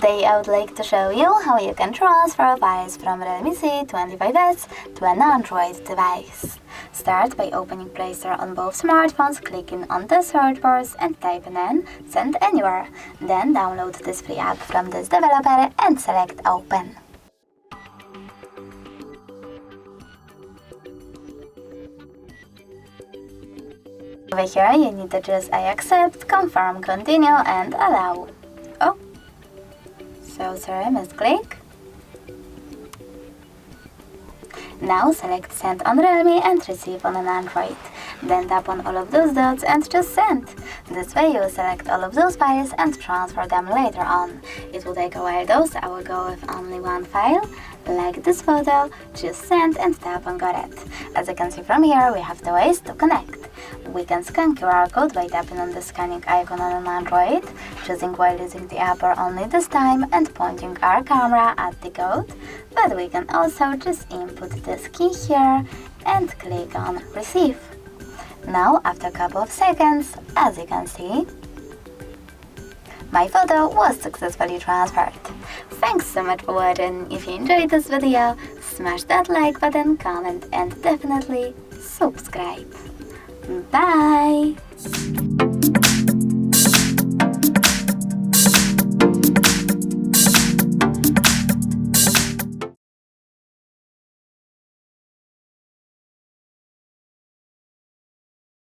Today I would like to show you how you can transfer files from REALME C25s to an Android device. Start by opening Play Store on both smartphones, clicking on the search bars and typing in Send Anywhere. Then download this free app from this developer and select Open. Over here you need to choose I accept, confirm, continue and allow. So REALME is click. Now select Send on REALME and Receive on an Android. Then tap on all of those dots and just send. This way you will select all of those files and transfer them later on. It will take a while though, so I will go with only one file. Like this photo, choose Send and tap on Got It. As you can see from here, we have two ways to connect. We can scan QR code by tapping on the scanning icon on an Android, choosing while using the app or only this time and pointing our camera at the code. But we can also just input this key here and click on Receive. Now, after a couple of seconds, as you can see, my photo was successfully transferred. Thanks so much for watching. If you enjoyed this video, smash that like button, comment and definitely subscribe. Bye!